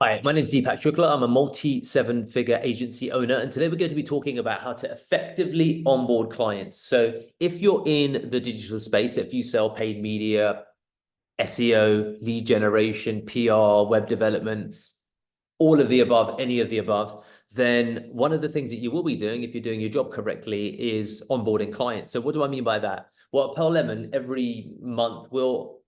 Hi, my name is Deepak Shukla. I'm a multi-seven-figure agency owner, and today we're going to be talking about how to effectively onboard clients. So if you're in the digital space, if you sell paid media, SEO, lead generation, PR, web development, all of the above, any of the above, then one of the things that you will be doing if you're doing your job correctly is onboarding clients. So what do I mean by that? Well, at Pearl Lemon, every month we'll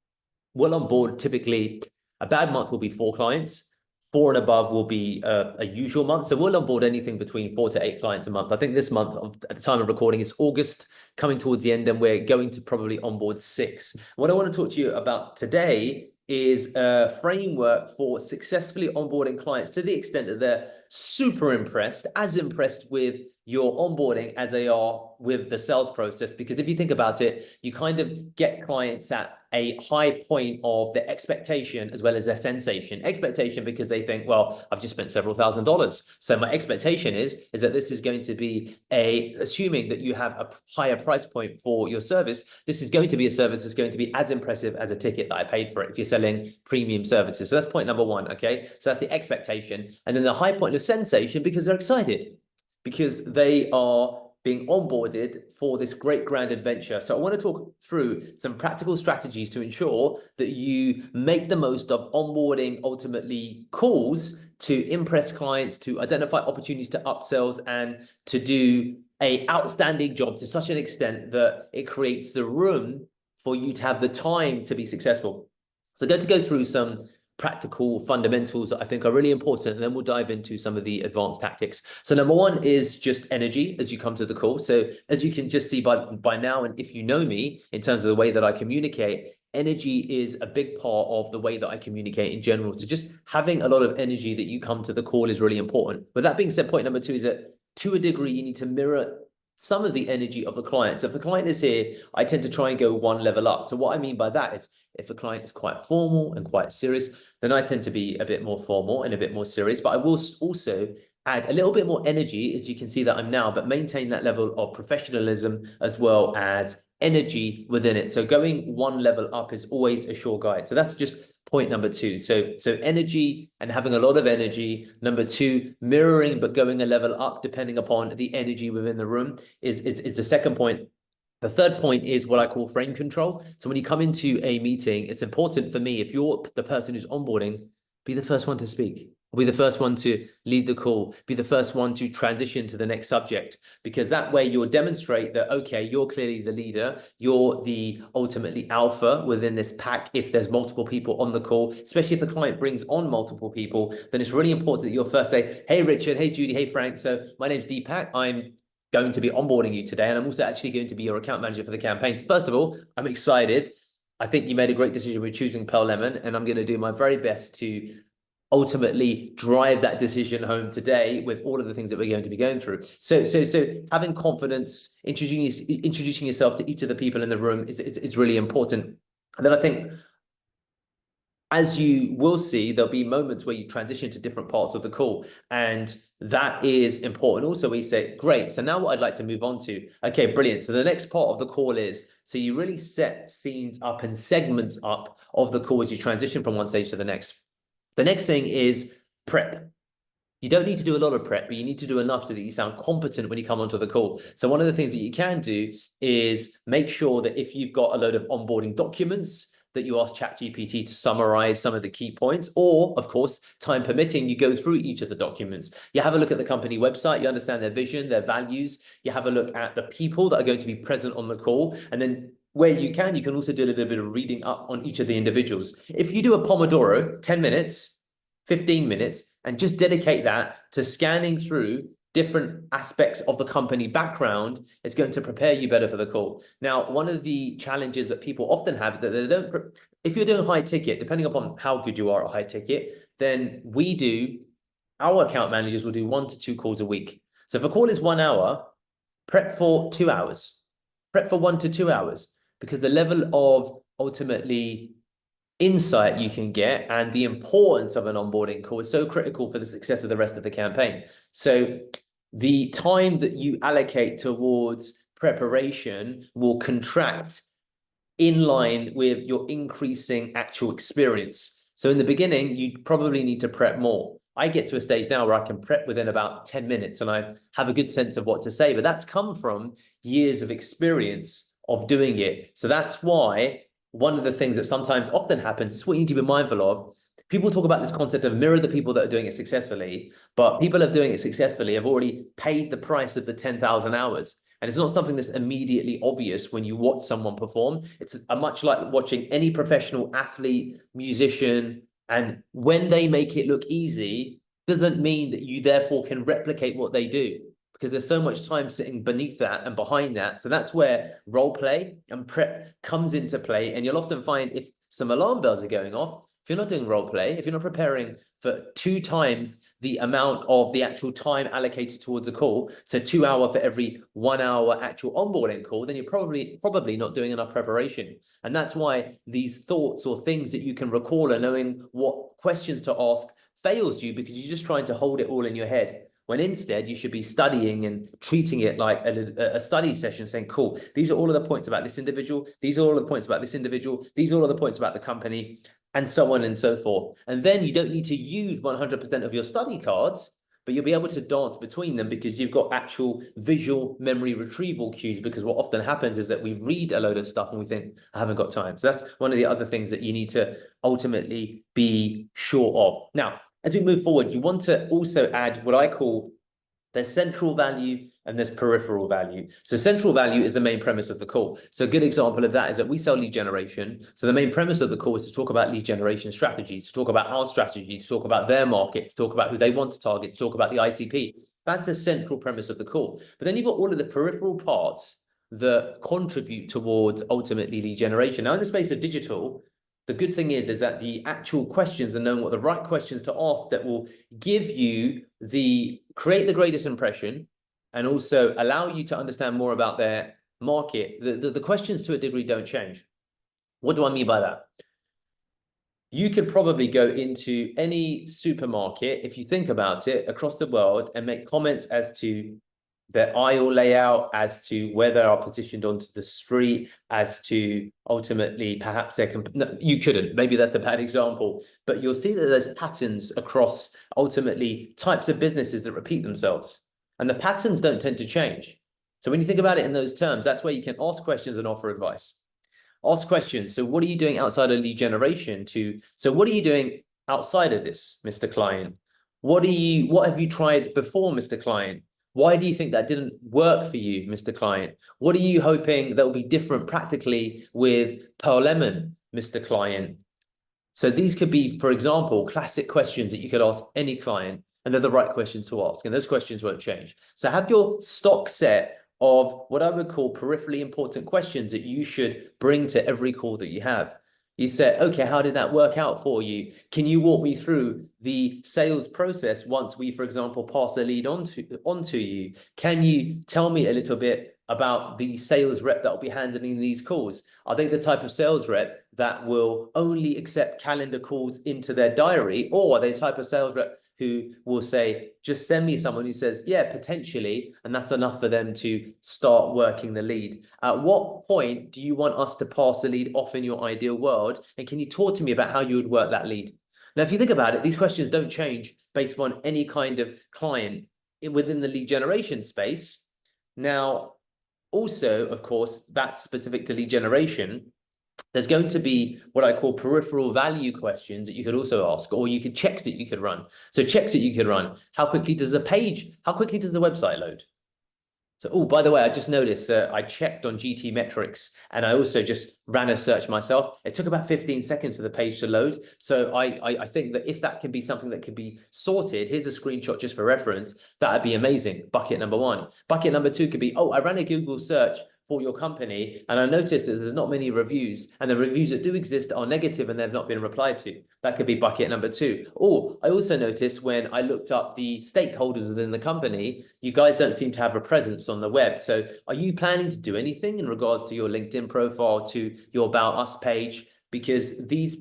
onboard typically a bad month will be 4 clients. 4 and above will be a usual month. So we'll onboard anything between 4 to 8 clients a month. I think this month, at the time of recording, it's August, coming towards the end, and we're going to probably onboard 6. What I want to talk to you about today is a framework for successfully onboarding clients to the extent that they're super impressed, as impressed with your onboarding as they are with the sales process. Because if you think about it, you kind of get clients at a high point of their expectation as well as their sensation. Expectation because they think, well, I've just spent several $1,000s. So my expectation is that this is going to be assuming that you have a higher price point for your service, this is going to be a service that's going to be as impressive as a ticket that I paid for it if you're selling premium services. So that's point number one, okay? So that's the expectation. And then the high point of sensation because they're excited, because they are being onboarded for this great grand adventure. So I want to talk through some practical strategies to ensure that you make the most of onboarding ultimately calls to impress clients, to identify opportunities to upsells, and to do an outstanding job to such an extent that it creates the room for you to have the time to be successful. So I'm going to go through some practical fundamentals that I think are really important, and then we'll dive into some of the advanced tactics. So number one is just energy as you come to the call. So as you can just see by now, and if you know me in terms of the way that I communicate, energy is a big part of the way that I communicate in general. So just having a lot of energy that you come to the call is really important. With that being said, point number two is that to a degree, you need to mirror some of the energy of the client. So if the client is here, I tend to try and go one level up. So what I mean by that is if a client is quite formal and quite serious, then I tend to be a bit more formal and a bit more serious, but I will also add a little bit more energy, as you can see that I'm now, but maintain that level of professionalism as well as energy within it. So going one level up is always a sure guide. So that's just point number two. So energy and having a lot of energy. Number two, mirroring but going a level up depending upon the energy within the room is the second point. The third point is what I call frame control. So when you come into a meeting, it's important for me, if you're the person who's onboarding, be the first one to speak. Be the first one to lead the call. Be the first one to transition to the next subject, because that way you'll demonstrate that, okay, you're clearly the leader. You're the ultimately alpha within this pack. If there's multiple people on the call, especially if the client brings on multiple people, then it's really important that you'll first say, hey, Richard, hey, Judy, hey, Frank. So my name's Deepak. I'm going to be onboarding you today, and I'm also actually going to be your account manager for the campaign. So first of all, I'm excited. I think you made a great decision with choosing Pearl Lemon, and I'm going to do my very best to ultimately drive that decision home today with all of the things that we're going to be going through. So having confidence, introducing yourself to each of the people in the room is really important. And then I think, as you will see, there'll be moments where you transition to different parts of the call, and that is important. Also, we say, great, so now what I'd like to move on to, okay, brilliant. So the next part of the call is, so you really set scenes up and segments up of the call as you transition from one stage to the next. The next thing is prep. You don't need to do a lot of prep, but you need to do enough so that you sound competent when you come onto the call. So one of the things that you can do is make sure that if you've got a load of onboarding documents, that you ask ChatGPT to summarize some of the key points, or of course, time permitting, you go through each of the documents. You have a look at the company website, you understand their vision, their values, you have a look at the people that are going to be present on the call, and then where you can also do a little bit of reading up on each of the individuals. If you do a Pomodoro, 10 minutes, 15 minutes, and just dedicate that to scanning through different aspects of the company background, it's going to prepare you better for the call. Now, one of the challenges that people often have is that they don't, if you're doing high ticket, depending upon how good you are at high ticket, then our account managers will do 1 to 2 calls a week. So if a call is 1 hour, prep for 2 hours, prep for 1 to 2 hours, because the level of ultimately insight you can get and the importance of an onboarding call is so critical for the success of the rest of the campaign. So the time that you allocate towards preparation will contract in line with your increasing actual experience. So in the beginning, you probably need to prep more. I get to a stage now where I can prep within about 10 minutes and I have a good sense of what to say, but that's come from years of experience of doing it. So that's why one of the things that sometimes often happens is what you need to be mindful of. People talk about this concept of mirror the people that are doing it successfully, but people that are doing it successfully have already paid the price of the 10,000 hours. And it's not something that's immediately obvious when you watch someone perform. It's much like watching any professional athlete, musician, and when they make it look easy, doesn't mean that you therefore can replicate what they do, because there's so much time sitting beneath that and behind that. So that's where role play and prep comes into play. And you'll often find if some alarm bells are going off, if you're not doing role play, if you're not preparing for 2 times the amount of the actual time allocated towards a call, so 2 hours for every 1 hour actual onboarding call, then you're probably not doing enough preparation. And that's why these thoughts or things that you can recall and knowing what questions to ask fails you, because you're just trying to hold it all in your head. When instead you should be studying and treating it like a study session, saying, cool, these are all of the points about this individual, these are all of the points about this individual, these are all of the points about the company, and so on and so forth. And then you don't need to use 100% of your study cards, but you'll be able to dance between them because you've got actual visual memory retrieval cues. Because what often happens is that we read a load of stuff and we think, I haven't got time. So that's one of the other things that you need to ultimately be sure of. Now, as we move forward, you want to also add what I call there's central value and there's peripheral value. So central value is the main premise of the call. So a good example of that is that we sell lead generation. So the main premise of the call is to talk about lead generation strategies, to talk about our strategy, to talk about their market, to talk about who they want to target, to talk about the ICP. That's the central premise of the call. But then you've got all of the peripheral parts that contribute towards ultimately lead generation. Now, in the space of digital, the good thing is that the actual questions and knowing what the right questions to ask that will give you create the greatest impression and also allow you to understand more about their market. The questions to a degree don't change. What do I mean by that? You could probably go into any supermarket, if you think about it, across the world and make comments as to their aisle layout, as to where they are positioned onto the street, as to ultimately perhaps no, you couldn't, maybe that's a bad example, but you'll see that there's patterns across ultimately types of businesses that repeat themselves, and the patterns don't tend to change. So when you think about it in those terms, that's where you can ask questions and offer advice. Ask questions. So what are you doing outside of lead generation so what are you doing outside of this, Mr. Client? What have you tried before, Mr. Client? Why do you think that didn't work for you, Mr. Client? What are you hoping that will be different practically with Pearl Lemon, Mr. Client? So these could be, for example, classic questions that you could ask any client, and they're the right questions to ask, and those questions won't change. So have your stock set of what I would call peripherally important questions that you should bring to every call that you have. You said, okay, how did that work out for you? Can you walk me through the sales process once we, for example, pass a lead onto you? Can you tell me a little bit about the sales rep that will be handling these calls? Are they the type of sales rep that will only accept calendar calls into their diary? Or are they the type of sales rep who will say, just send me someone who says, yeah, potentially, and that's enough for them to start working the lead? At what point do you want us to pass the lead off in your ideal world? And can you talk to me about how you would work that lead? Now, if you think about it, these questions don't change based upon any kind of client within the lead generation space. Now, also, of course, that's specific to lead generation. There's going to be what I call peripheral value questions that you could also ask, or you could checks that you could run. So checks that you could run. How quickly does the website load? So, oh, by the way, I just noticed I checked on GT metrics and I also just ran a search myself. It took about 15 seconds for the page to load. So I think that if that can be something that can be sorted, here's a screenshot just for reference, that'd be amazing. Bucket number 1. Bucket number 2 could be, oh, I ran a Google search for your company, and I noticed that there's not many reviews, and the reviews that do exist are negative and they've not been replied to. That could be bucket number 2. Or I also noticed when I looked up the stakeholders within the company, you guys don't seem to have a presence on the web. So are you planning to do anything in regards to your LinkedIn profile, to your About Us page? Because these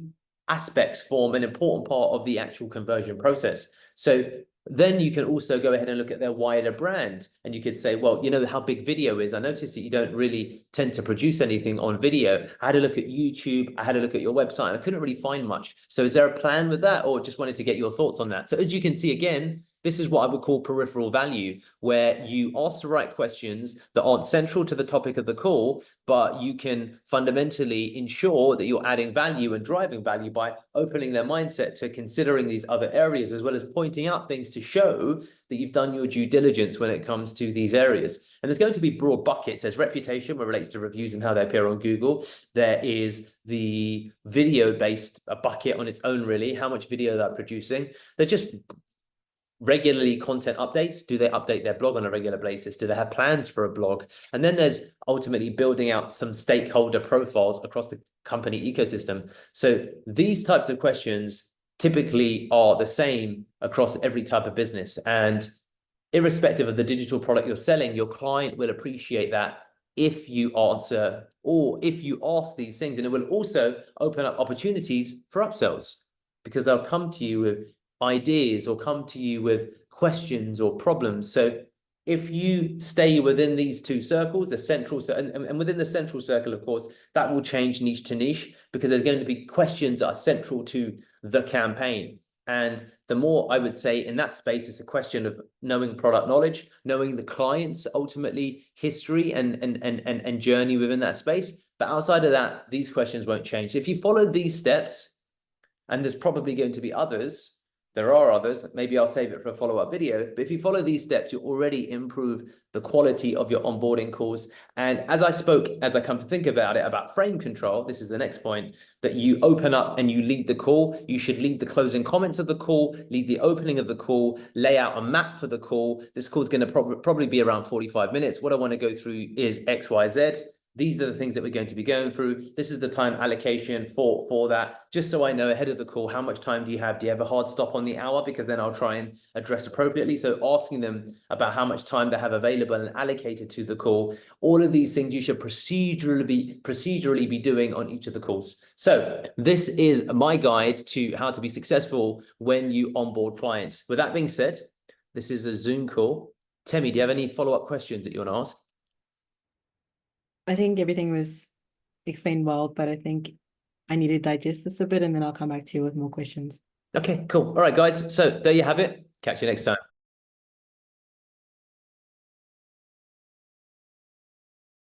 aspects form an important part of the actual conversion process. So Then you can also go ahead and look at their wider brand. And you could say, well, you know how big video is. I noticed that you don't really tend to produce anything on video. I had a look at YouTube. I had a look at your website, and I couldn't really find much. So is there a plan with that, or just wanted to get your thoughts on that? So as you can see, again, this is what I would call peripheral value, where you ask the right questions that aren't central to the topic of the call, but you can fundamentally ensure that you're adding value and driving value by opening their mindset to considering these other areas, as well as pointing out things to show that you've done your due diligence when it comes to these areas. And there's going to be broad buckets. There's reputation, which relates to reviews and how they appear on Google. There is the video-based bucket on its own, really, how much video they're producing. They're just regularly content updates. Do they update their blog on a regular basis? Do they have plans for a blog? And then there's ultimately building out some stakeholder profiles across the company ecosystem. So these types of questions typically are the same across every type of business. And irrespective of the digital product you're selling, your client will appreciate that if you answer or if you ask these things. And it will also open up opportunities for upsells, because they'll come to you with ideas or come to you with questions or problems. So if you stay within these two circles, the central, and within the central circle, of course, that will change niche to niche, because there's going to be questions that are central to the campaign. And the more, I would say, in that space, it's a question of knowing product knowledge, knowing the client's ultimately history and journey within that space. But outside of that, these questions won't change. So if you follow these steps, and there's probably going to be others, there are others, maybe I'll save it for a follow-up video, but if you follow these steps, you'll already improve the quality of your onboarding calls. And as I come to think about it, about frame control, this is the next point, that you open up and you lead the call. You should lead the closing comments of the call, lead the opening of the call, lay out a map for the call. This call is going to probably be around 45 minutes. What I want to go through is X, Y, Z. These are the things that we're going to be going through. This is the time allocation for that, just so I know ahead of the call, how much time do you have? Do you have a hard stop on the hour? Because then I'll try and address appropriately. So asking them about how much time they have available and allocated to the call. All of these things you should procedurally be doing on each of the calls. So this is my guide to how to be successful when you onboard clients. With that being said, this is a Zoom call. Temi, do you have any follow-up questions that you want to ask? I think everything was explained well, but I think I need to digest this a bit, and then I'll come back to you with more questions. Okay, cool. All right, guys. So there you have it. Catch you next time.